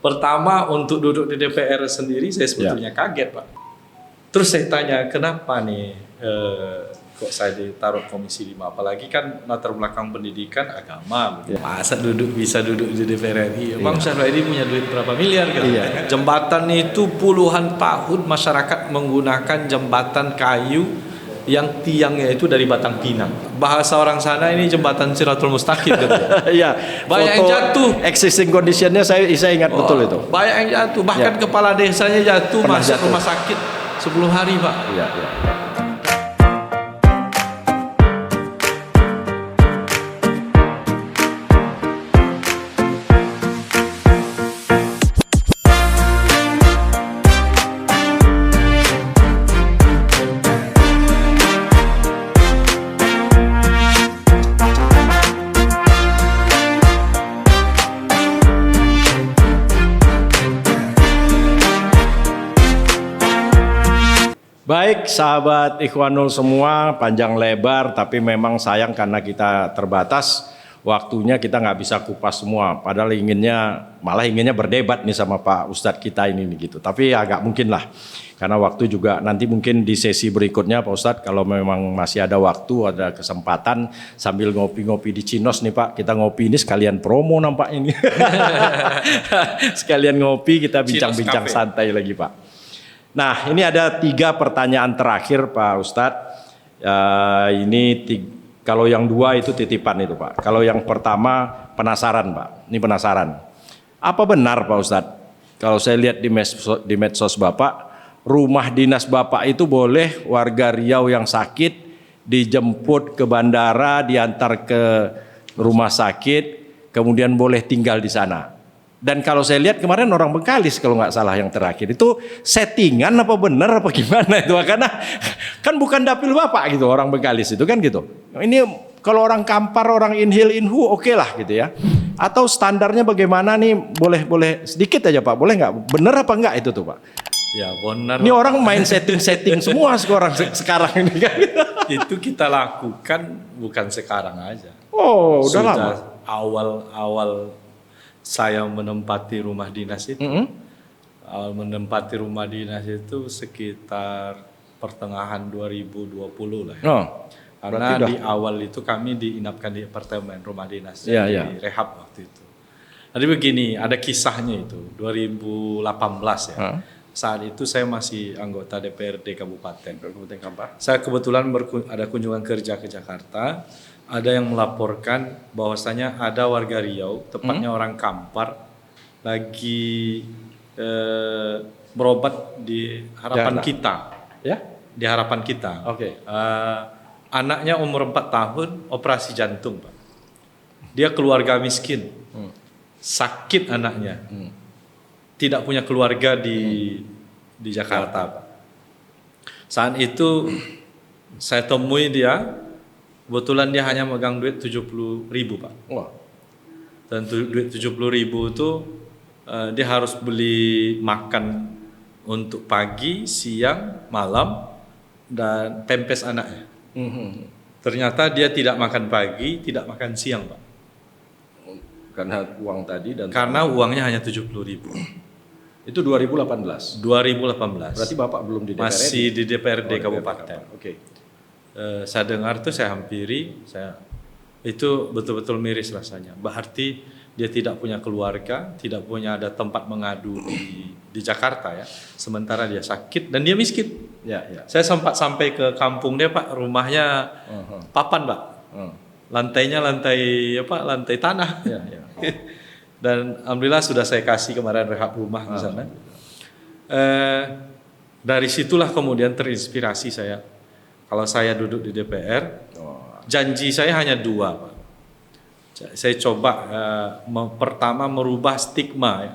Pertama untuk duduk di DPR sendiri saya sebetulnya kaget Pak. Terus saya tanya kenapa nih kok saya ditaruh Komisi 5, apalagi kan latar belakang pendidikan agama. Masa bisa duduk di DPR RI? Bang Syarifudin punya duit berapa miliar kan? Jembatan itu puluhan tahun masyarakat menggunakan jembatan kayu yang tiangnya itu dari batang pinang. Bahasa orang sana ini jembatan Siratul Mustaqim gitu. Iya. Banyak yang jatuh. Existing conditionnya saya ingat betul itu. Banyak yang jatuh. Bahkan kepala desanya jatuh masuk rumah sakit 10 hari Pak. Iya. Baik sahabat Ikhwanul semua, panjang lebar tapi memang sayang karena kita terbatas waktunya, kita nggak bisa kupas semua. Padahal malah inginnya berdebat nih sama Pak Ustadz kita ini gitu. Tapi agak mungkin lah karena waktu juga nanti mungkin di sesi berikutnya Pak Ustadz kalau memang masih ada waktu, ada kesempatan sambil ngopi-ngopi di Cinos nih Pak. Kita ngopi ini sekalian promo nampaknya ini. Sekalian ngopi kita bincang-bincang santai lagi Pak. Nah, ini ada 3 pertanyaan terakhir Pak Ustadz. Kalau yang 2 itu titipan itu Pak. Kalau yang pertama penasaran Pak. Ini penasaran. Apa benar Pak Ustadz? Kalau saya lihat di medsos Bapak, rumah dinas Bapak itu boleh warga Riau yang sakit dijemput ke bandara, diantar ke rumah sakit, kemudian boleh tinggal di sana. Dan kalau saya lihat kemarin orang Bengkalis kalau nggak salah yang terakhir itu settingan apa benar apa gimana itu, karena kan bukan dapil Bapak gitu orang Bengkalis itu kan gitu. Ini kalau orang Kampar, orang Inhil Inhu oke lah gitu ya. Atau standarnya bagaimana nih, boleh sedikit aja Pak, boleh nggak? Benar apa enggak itu tuh Pak? Ya benar. Ini orang main setting semua sekarang ini kan. Itu kita lakukan bukan sekarang aja. Oh udah lama. Awal saya menempati rumah dinas itu, menempati rumah dinas itu sekitar pertengahan 2020 lah ya. Karena di awal itu kami diinapkan di apartemen rumah dinas, di rehab waktu itu. Jadi begini, ada kisahnya itu, 2018 ya. Saat itu saya masih anggota DPRD Kabupaten Kampar. Saya kebetulan ada kunjungan kerja ke Jakarta. Ada yang melaporkan bahwasanya ada warga Riau, tepatnya orang Kampar, lagi berobat di harapan kita. Ya? Di harapan kita. Oke. Anaknya umur 4 tahun, operasi jantung, Pak. Dia keluarga miskin. Sakit anaknya. Tidak punya keluarga di Jakarta, Pak. Saat itu saya temui dia. Kebetulan dia hanya megang duit 70.000 Pak. Wah. Dan duit 70.000 itu dia harus beli makan untuk pagi, siang, malam, dan pempes anaknya. Ternyata dia tidak makan pagi, tidak makan siang Pak. Karena uang tadi karena uangnya hanya 70.000. Itu 2018. 2018. Berarti Bapak belum di DPRD? Masih di DPRD Kabupaten. Oke. Saya dengar tuh, saya hampiri, itu betul-betul miris rasanya. Berarti dia tidak punya keluarga, tidak punya ada tempat mengadu di Jakarta ya. Sementara dia sakit dan dia miskin. Ya. Saya sempat sampai ke kampung dia Pak, rumahnya papan Pak. Lantainya lantai tanah. Ya. Dan alhamdulillah sudah saya kasih kemarin rehab rumah di sana. Dari situlah kemudian terinspirasi saya. Kalau saya duduk di DPR, janji saya hanya 2, Pak. Saya coba pertama merubah stigma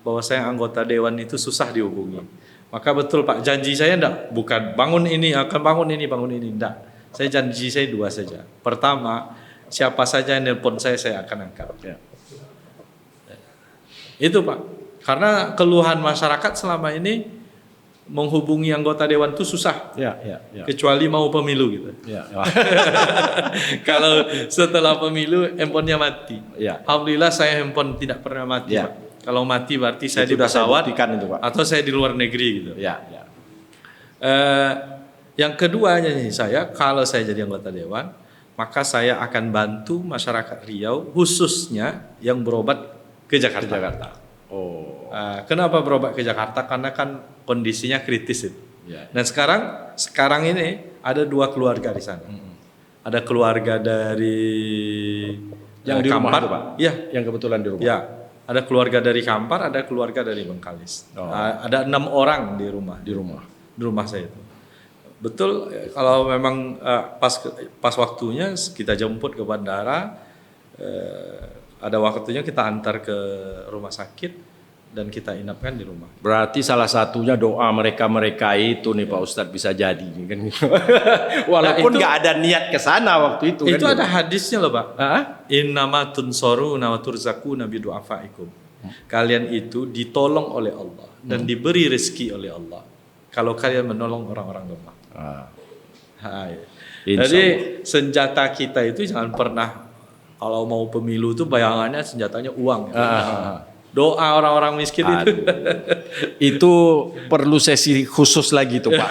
bahwa saya anggota dewan itu susah dihubungi. Maka betul Pak, janji saya bukan bangun ini, enggak. Janji saya 2 saja. Pertama, siapa saja yang nelpon saya akan angkat. Ya. Itu Pak, karena keluhan masyarakat selama ini menghubungi anggota dewan itu susah, kecuali mau pemilu gitu. Kalau setelah pemilu handphonenya mati. Alhamdulillah saya handphone tidak pernah mati. Pak. Kalau mati berarti saya Itu di sudah saya pesawat buktikan itu, Pak. atau saya di luar negeri gitu. Ya, ya. Yang keduanya nih saya, kalau saya jadi anggota dewan, maka saya akan bantu masyarakat Riau khususnya yang berobat ke Jakarta. Oh. Kenapa berobat ke Jakarta? Karena kan kondisinya kritis itu. Ya. Dan sekarang ini ada 2 keluarga di sana. Ada keluarga dari Yang di rumah Kampar, itu, Pak? Iya. Yang kebetulan di rumah. Ya, ada keluarga dari Kampar, ada keluarga dari Bengkalis. Oh. Ada 6 orang di rumah. Di rumah. Di rumah saya itu. Betul, kalau memang pas waktunya kita jemput ke bandara, ada waktunya kita antar ke rumah sakit dan kita inapkan di rumah. Berarti salah satunya doa mereka itu nih Pak Ustadz bisa jadi kan. Walaupun nggak ada niat ke sana waktu itu. Itu kan, ada hadisnya loh Pak. Hah? Innama tunsoruna wa turzaquna bi du'afaikum. Kalian itu ditolong oleh Allah dan diberi rezeki oleh Allah kalau kalian menolong orang-orang lemah. Hai. Jadi senjata kita itu jangan pernah kalau mau pemilu itu bayangannya senjatanya uang. Doa orang-orang miskin itu. Itu perlu sesi khusus lagi tuh Pak.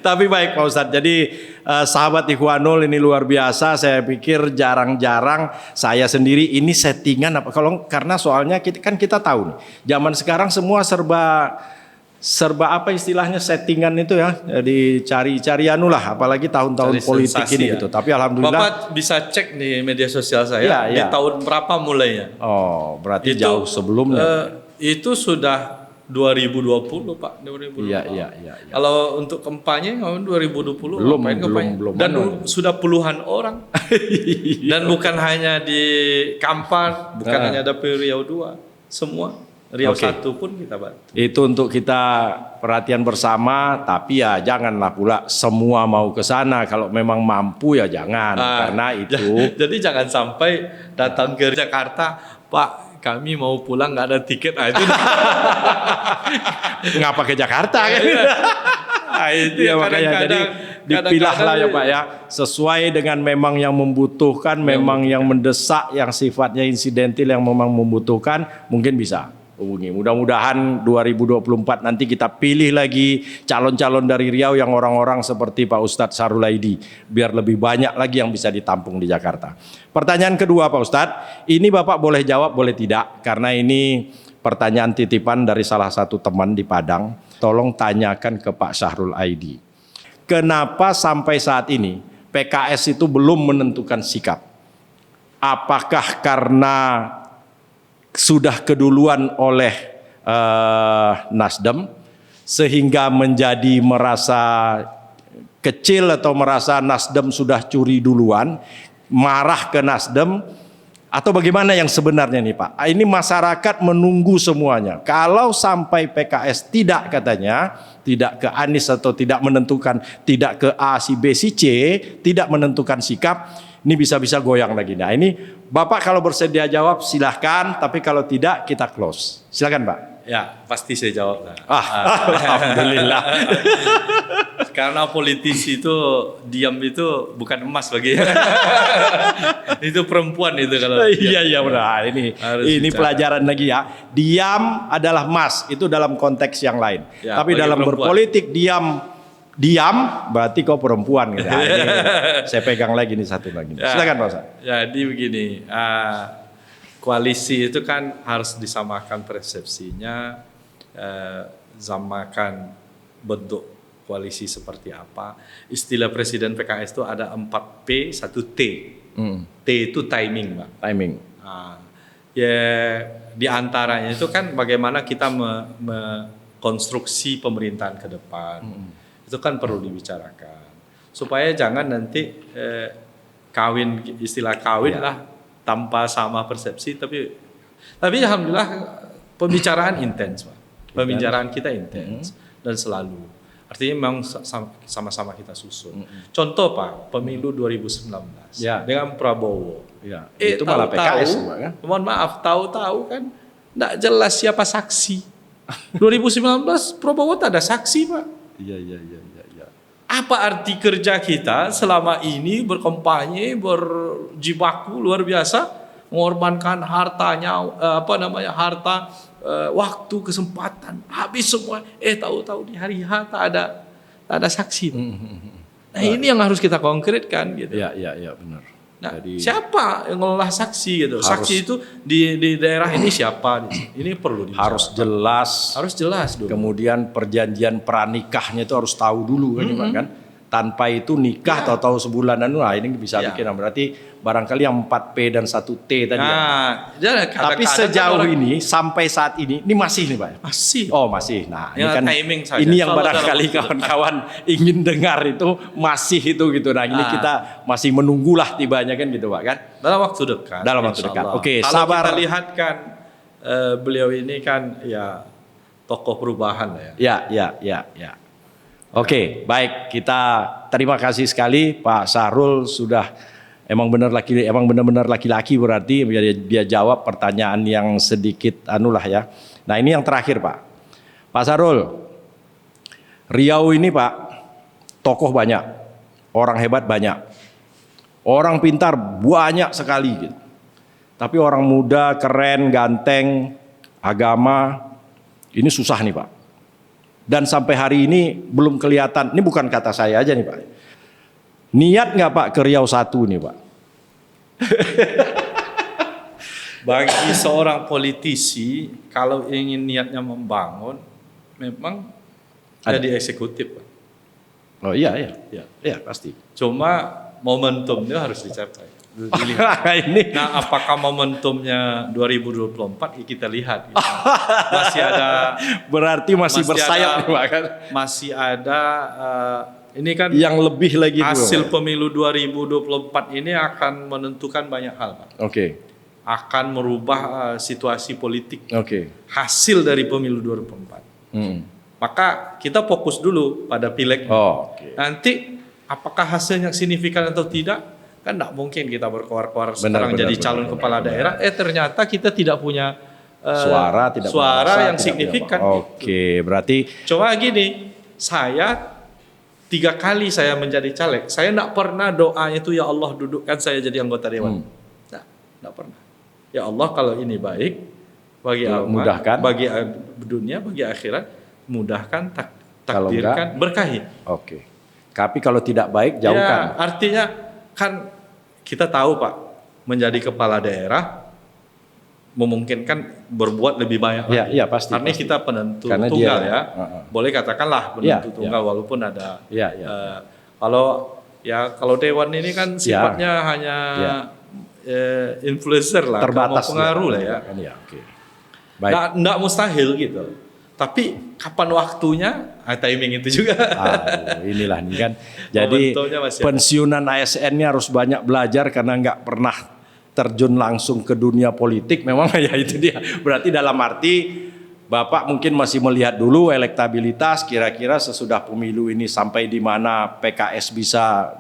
Tapi baik Pak Ustadz, jadi sahabat Ikhwanul ini luar biasa. Saya pikir jarang-jarang saya sendiri ini settingan apa? Karena soalnya kita tahu nih, zaman sekarang semua serba apa istilahnya settingan itu ya, jadi cari lah, apalagi tahun-tahun politik ini gitu. Tapi alhamdulillah. Bapak bisa cek di media sosial saya di tahun berapa mulainya. Oh, berarti itu, jauh sebelumnya. Itu sudah 2020 Pak, 2020. Iya. Kalau untuk kampanye tahun 2020 belum. Dan sudah puluhan orang. Dan bukan hanya di Kampar, bukan hanya ada Riau 2, semua. Riau 1 pun kita bantu. Itu untuk kita perhatian bersama, tapi ya janganlah pula semua mau ke sana. Kalau memang mampu ya jangan, karena itu. Jadi jangan sampai datang ke Jakarta, Pak, kami mau pulang nggak ada tiket. Itu ngapa ke Jakarta kan? Itu ya makanya jadi dipilahlah ya Pak ya, sesuai dengan memang yang membutuhkan, memang yang mendesak, yang sifatnya insidentil, yang memang membutuhkan, mungkin bisa hubungi. Mudah-mudahan 2024 nanti kita pilih lagi calon-calon dari Riau yang orang-orang seperti Pak Ustadz Syahrul Aidi, biar lebih banyak lagi yang bisa ditampung di Jakarta. Pertanyaan kedua Pak Ustadz, ini Bapak boleh jawab boleh tidak, karena ini pertanyaan titipan dari salah satu teman di Padang. Tolong tanyakan ke Pak Syahrul Aidi, kenapa sampai saat ini PKS itu belum menentukan sikap? Apakah karena sudah keduluan oleh Nasdem sehingga menjadi merasa kecil atau merasa Nasdem sudah curi duluan, marah ke Nasdem, atau bagaimana yang sebenarnya nih Pak? Ini masyarakat menunggu semuanya. Kalau sampai PKS tidak katanya, tidak ke Anies atau tidak menentukan, tidak ke A, si B, si C, tidak menentukan sikap, ini bisa-bisa goyang lagi. Nah ini Bapak kalau bersedia jawab silahkan, tapi kalau tidak kita close. Silakan Pak. Ya pasti saya jawab. Alhamdulillah. Karena politisi itu diam itu bukan emas bagi itu perempuan itu kalau iya benar. Ini pelajaran lagi ya. Diam adalah emas, itu dalam konteks yang lain. Ya, tapi dalam perempuan berpolitik diam berarti kau perempuan gitu. Ini saya pegang lagi nih satu lagi. Silakan Pak Ustaz. Jadi begini, koalisi itu kan harus disamakan persepsinya, samakan bentuk koalisi seperti apa. Istilah Presiden PKS itu ada 4P, 1T. T itu timing, Pak. Timing. Ya di antaranya itu kan bagaimana kita konstruksi pemerintahan ke depan. Itu kan perlu dibicarakan. Supaya jangan nanti istilah kawin lah tanpa sama persepsi, tapi alhamdulillah pembicaraan intens, Pak. Pembicaraan kita intens dan selalu. Artinya memang sama-sama kita susun. Contoh Pak, pemilu 2019 dengan Prabowo. Ya, itu malah PKS kan? Mohon maaf, tahu-tahu kan enggak jelas siapa saksi. 2019 Prabowo tak ada saksi, Pak. Iya. Apa arti kerja kita selama ini berkampanye, berjibaku luar biasa mengorbankan hartanya, harta, waktu, kesempatan, habis semua. Tahu-tahu di hari H tak ada saksi. Nah ini yang harus kita konkretkan gitu. Ya benar. Nah, Jadi, siapa yang mengolah saksi gitu? Saksi itu di daerah ini siapa? Ini perlu dibicarakan. Harus jelas dulu. Kemudian perjanjian pranikahnya itu harus tahu dulu kan, Pak, kan? Tanpa itu nikah tahu-tahu sebulanan, ini bisa bikin. Berarti barangkali yang 4P dan 1T tadi. Tapi sejauh ini sampai saat ini masih nih Pak. Masih. Oh masih. Nah ini kan timing saja. Ini yang barangkali kawan-kawan ingin dengar itu masih itu gitu. Nah ini kita masih menunggulah tibanya kan gitu Pak kan. Dalam waktu dekat. Oke, kalau sabar. Kita lihat kan beliau ini kan ya tokoh perubahan ya. Ya. Oke, baik, kita terima kasih sekali Pak Sahrul sudah emang benar-benar laki-laki berarti dia jawab pertanyaan yang sedikit ya. Nah, ini yang terakhir Pak. Pak Sahrul, Riau ini Pak, tokoh banyak, orang hebat banyak. Orang pintar banyak sekali gitu. Tapi orang muda, keren, ganteng, agama ini susah nih Pak. Dan sampai hari ini belum kelihatan, ini bukan kata saya aja nih Pak. Niat nggak Pak ke Riau 1 nih Pak? Bagi seorang politisi, kalau ingin niatnya membangun, memang ada di eksekutif Pak. Oh iya pasti. Cuma momentumnya harus dicapai. Nah, apakah momentumnya 2024 kita lihat gitu. Masih ada, berarti masih bersayap nih Pak kan. Masih ada ini kan yang lebih lagi hasil pemilu 2024 ini akan menentukan banyak hal Pak. Oke. Akan merubah situasi politik. Oke. Hasil dari pemilu 2024. Maka kita fokus dulu pada pileg. Nanti apakah hasilnya signifikan atau tidak? Kan tidak mungkin kita berkoar-koar sekarang jadi calon kepala daerah. Ternyata kita tidak punya suara yang signifikan. Oke, berarti. Coba gini, saya 3 kali saya menjadi caleg, saya tidak pernah doanya itu ya Allah dudukkan saya jadi anggota dewan. Tidak pernah. Ya Allah kalau ini baik bagi mudahkan, bagi dunia, bagi akhirat, mudahkan, takdirkan, berkahi. Oke. Tapi kalau tidak baik jauhkan. Artinya kan kita tahu Pak, menjadi kepala daerah memungkinkan berbuat lebih banyak lagi. Iya pasti. Karena kita penentu karena tunggal boleh katakanlah penentu tunggal walaupun ada. Kalau dewan ini kan sifatnya hanya influencer lah, terbatas pengaruh lah ya. Baik. Nggak mustahil gitu. Tapi kapan waktunya? Timing itu juga. Inilah nih kan. Jadi pensiunan ASN-nya harus banyak belajar karena nggak pernah terjun langsung ke dunia politik. Memang ya itu dia. Berarti dalam arti Bapak mungkin masih melihat dulu elektabilitas kira-kira sesudah pemilu ini sampai di mana PKS bisa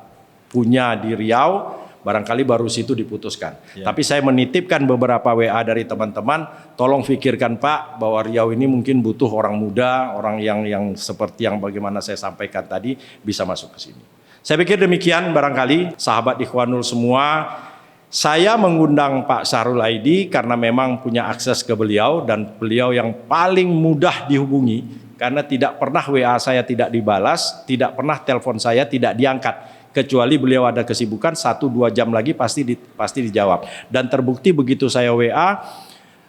punya di Riau. Barangkali baru situ diputuskan. Tapi saya menitipkan beberapa WA dari teman-teman, tolong pikirkan Pak bahwa Riau ini mungkin butuh orang muda, orang yang seperti yang bagaimana saya sampaikan tadi bisa masuk ke sini. Saya pikir demikian barangkali sahabat Ikhwanul semua. Saya mengundang Pak Sahrul Aidi karena memang punya akses ke beliau dan beliau yang paling mudah dihubungi karena tidak pernah WA saya tidak dibalas, tidak pernah telepon saya tidak diangkat. Kecuali beliau ada kesibukan 1-2 jam lagi pasti dijawab. Dan terbukti begitu saya WA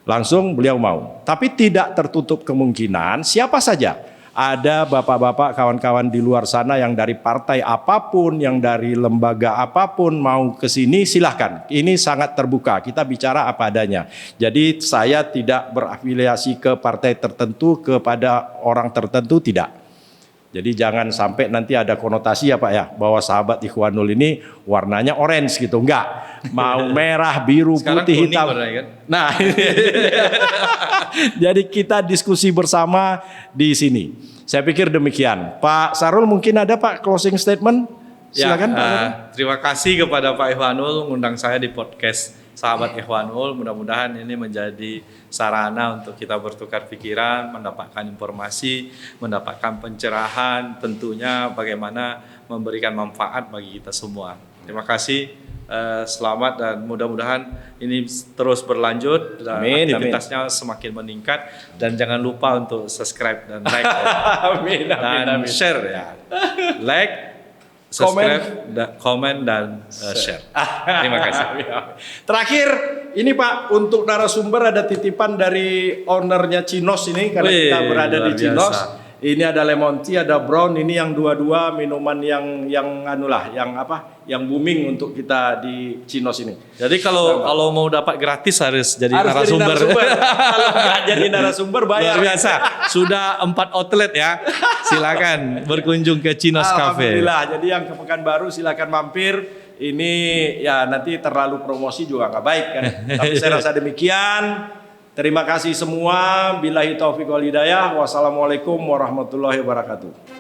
langsung beliau mau. Tapi tidak tertutup kemungkinan siapa saja. Ada bapak-bapak kawan-kawan di luar sana yang dari partai apapun, yang dari lembaga apapun mau ke sini silahkan. Ini sangat terbuka, kita bicara apa adanya. Jadi saya tidak berafiliasi ke partai tertentu, kepada orang tertentu, tidak. Jadi jangan sampai nanti ada konotasi ya Pak ya, bahwa sahabat Ikhwanul ini warnanya orange gitu, enggak. Mau merah, biru, sekarang putih, hitam. Kan? Nah, jadi kita diskusi bersama di sini. Saya pikir demikian. Pak Sahrul mungkin ada Pak closing statement? Silakan Pak. Terima kasih kepada Pak Ikhwanul mengundang saya di podcast Sahabat Ikhwanul. Mudah-mudahan ini menjadi sarana untuk kita bertukar pikiran, mendapatkan informasi, mendapatkan pencerahan, tentunya bagaimana memberikan manfaat bagi kita semua. Terima kasih. selamat dan mudah-mudahan ini terus berlanjut dan Amin, aktivitasnya semakin meningkat, dan jangan lupa untuk subscribe dan like Amin, dan share ya. Like, subscribe, komen dan share. Terima kasih. Terakhir, ini Pak, untuk narasumber ada titipan dari ownernya Cinos ini, karena Wih, kita berada di luar Cinos. biasa. Ini ada lemon tea, ada brown. Ini yang dua-dua minuman yang anulah, yang booming untuk kita di Cinos ini. Jadi kalau mau dapat gratis harus jadi Harus jadi narasumber. Kalau nggak jadi narasumber bayar. Luar biasa. Sudah 4 outlet ya. Silakan berkunjung ke Cinos Cafe. Alhamdulillah. Jadi yang ke Pekanbaru silakan mampir. Ini ya nanti terlalu promosi juga nggak baik kan. Tapi saya rasa demikian. Terima kasih semua. Billahi taufiq wal hidayah. Wassalamualaikum warahmatullahi wabarakatuh.